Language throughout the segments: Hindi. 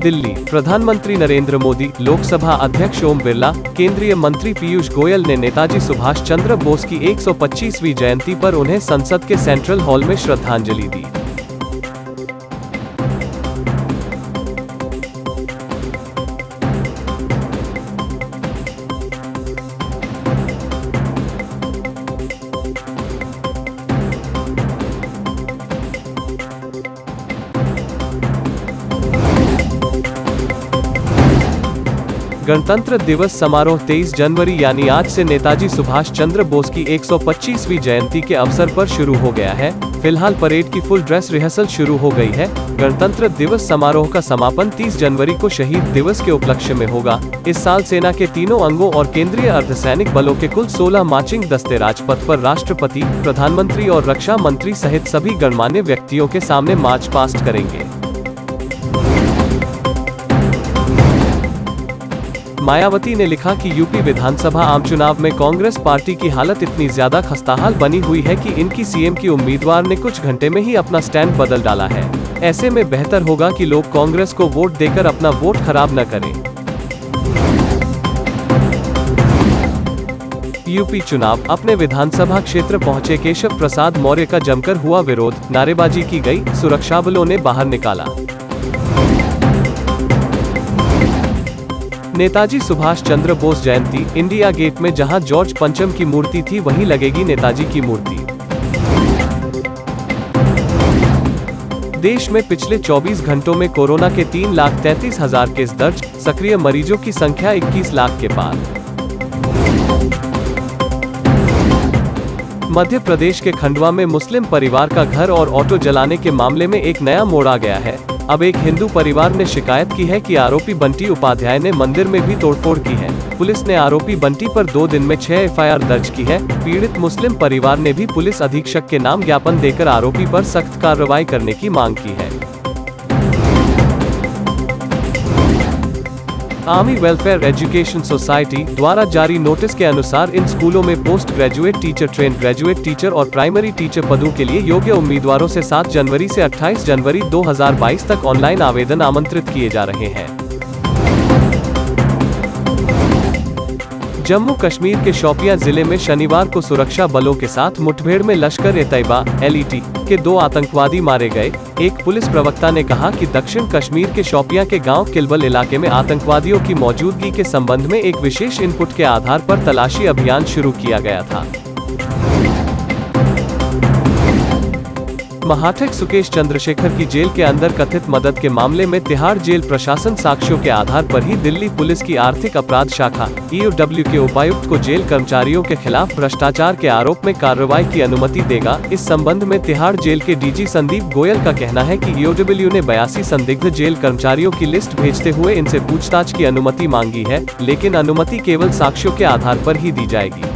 दिल्ली, प्रधानमंत्री नरेंद्र मोदी, लोकसभा अध्यक्ष ओम बिरला, केंद्रीय मंत्री पीयूष गोयल ने नेताजी सुभाष चंद्र बोस की 125वीं जयंती पर उन्हें संसद के सेंट्रल हॉल में श्रद्धांजलि दी। गणतंत्र दिवस समारोह 23 जनवरी यानी आज से नेताजी सुभाष चंद्र बोस की 125वीं जयंती के अवसर पर शुरू हो गया है। फिलहाल परेड की फुल ड्रेस रिहर्सल शुरू हो गई है। गणतंत्र दिवस समारोह का समापन 30 जनवरी को शहीद दिवस के उपलक्ष्य में होगा। इस साल सेना के तीनों अंगों और केंद्रीय अर्धसैनिक बलों के कुल 16 मार्चिंग दस्ते राजपथ पर राष्ट्रपति, प्रधानमंत्री और रक्षा मंत्री सहित सभी गणमान्य व्यक्तियों के सामने मार्च पास्ट करेंगे। मायावती ने लिखा कि यूपी विधानसभा आम चुनाव में कांग्रेस पार्टी की हालत इतनी ज्यादा खस्ताहाल बनी हुई है कि इनकी सीएम की उम्मीदवार ने कुछ घंटे में ही अपना स्टैंड बदल डाला है। ऐसे में बेहतर होगा कि लोग कांग्रेस को वोट देकर अपना वोट खराब न करें। यूपी चुनाव, अपने विधानसभा क्षेत्र पहुंचे केशव प्रसाद मौर्य का जमकर हुआ विरोध, नारेबाजी की गई, सुरक्षा बलों ने बाहर निकाला। नेताजी सुभाष चंद्र बोस जयंती, इंडिया गेट में जहां जॉर्ज पंचम की मूर्ति थी वहीं लगेगी नेताजी की मूर्ति। देश में पिछले 24 घंटों में कोरोना के 3,33,000 केस दर्ज, सक्रिय मरीजों की संख्या 21 लाख के पार। मध्य प्रदेश के खंडवा में मुस्लिम परिवार का घर और ऑटो जलाने के मामले में एक नया मोड़ आ गया है। अब एक हिंदू परिवार ने शिकायत की है कि आरोपी बंटी उपाध्याय ने मंदिर में भी तोड़फोड़ की है। पुलिस ने आरोपी बंटी पर 2 दिन में 6 एफआईआर दर्ज की है। पीड़ित मुस्लिम परिवार ने भी पुलिस अधीक्षक के नाम ज्ञापन देकर आरोपी पर सख्त कार्रवाई करने की मांग की है। आर्मी वेलफेयर एजुकेशन सोसाइटी द्वारा जारी नोटिस के अनुसार इन स्कूलों में post graduate teacher, trained graduate teacher और प्राइमरी टीचर पदों के लिए योग्य उम्मीदवारों से 7 जनवरी से 28 जनवरी 2022 तक ऑनलाइन आवेदन आमंत्रित किए जा रहे हैं। जम्मू कश्मीर के शोपियां जिले में शनिवार को सुरक्षा बलों के साथ मुठभेड़ में लश्कर-ए-तैयबा (LET) के 2 आतंकवादी मारे गए। एक पुलिस प्रवक्ता ने कहा कि दक्षिण कश्मीर के शोपियां के गांव किलबल इलाके में आतंकवादियों की मौजूदगी के संबंध में एक विशेष इनपुट के आधार पर तलाशी अभियान शुरू किया गया था। महाठग सुकेश चंद्रशेखर की जेल के अंदर कथित मदद के मामले में तिहाड़ जेल प्रशासन साक्ष्यों के आधार पर ही दिल्ली पुलिस की आर्थिक अपराध शाखा (EOW) के उपायुक्त को जेल कर्मचारियों के खिलाफ भ्रष्टाचार के आरोप में कार्रवाई की अनुमति देगा। इस संबंध में तिहाड़ जेल के डीजी संदीप गोयल का कहना है कि EOW ने 82 संदिग्ध जेल कर्मचारियों की लिस्ट भेजते हुए इनसे पूछताछ की अनुमति मांगी है, लेकिन अनुमति केवल साक्ष्यों के आधार पर ही दी जाएगी।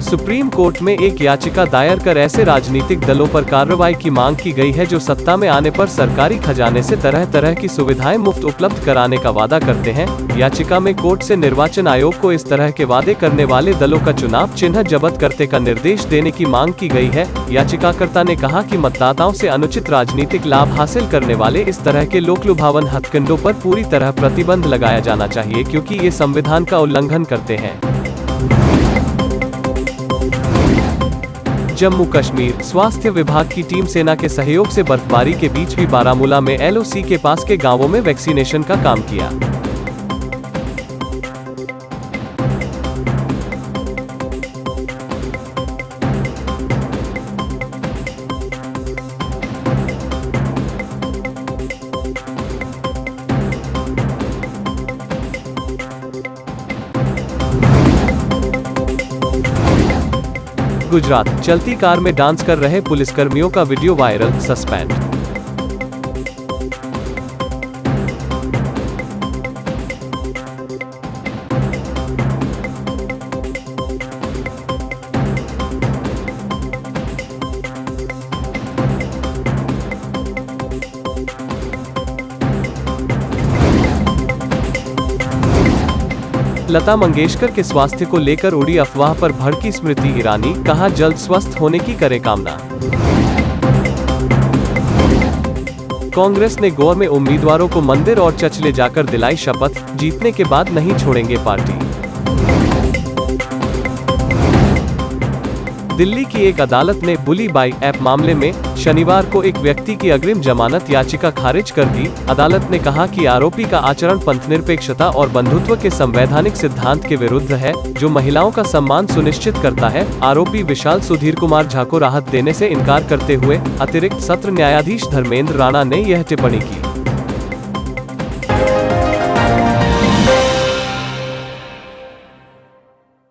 सुप्रीम कोर्ट में एक याचिका दायर कर ऐसे राजनीतिक दलों पर कार्रवाई की मांग की गई है जो सत्ता में आने पर सरकारी खजाने से तरह तरह की सुविधाएं मुफ्त उपलब्ध कराने का वादा करते हैं। याचिका में कोर्ट से निर्वाचन आयोग को इस तरह के वादे करने वाले दलों का चुनाव चिन्ह जब्त करने का निर्देश देने की मांग की गई है। याचिकाकर्ता ने कहा कि मतदाताओं से अनुचित राजनीतिक लाभ हासिल करने वाले इस तरह के लोकलुभावन हथकंडों पर पूरी तरह प्रतिबंध लगाया जाना चाहिए, क्योंकि ये संविधान का उल्लंघन करते हैं। जम्मू कश्मीर स्वास्थ्य विभाग की टीम सेना के सहयोग से बर्फबारी के बीच भी बारामूला में LOC के पास के गांवों में वैक्सीनेशन का काम किया। गुजरात, चलती कार में डांस कर रहे पुलिसकर्मियों का video viral, suspend. Lata Mangeshkar के स्वास्थ्य को लेकर उड़ी अफवाह पर भड़की स्मृति ईरानी, कहा जल्द स्वस्थ होने की करे कामना। कांग्रेस ने गोवा में उम्मीदवारों को मंदिर और चर्च ले जाकर दिलाई शपथ, जीतने के बाद नहीं छोड़ेंगे पार्टी। दिल्ली की एक अदालत ने बुली बाई ऐप मामले में शनिवार को एक व्यक्ति की अग्रिम जमानत याचिका खारिज कर दी। अदालत ने कहा कि आरोपी का आचरण पंथनिरपेक्षता और बंधुत्व के संवैधानिक सिद्धांत के विरुद्ध है, जो महिलाओं का सम्मान सुनिश्चित करता है। आरोपी विशाल सुधीर कुमार झा को राहत देने से इनकार करते हुए अतिरिक्त सत्र न्यायाधीश धर्मेंद्र राणा ने यह टिप्पणी की।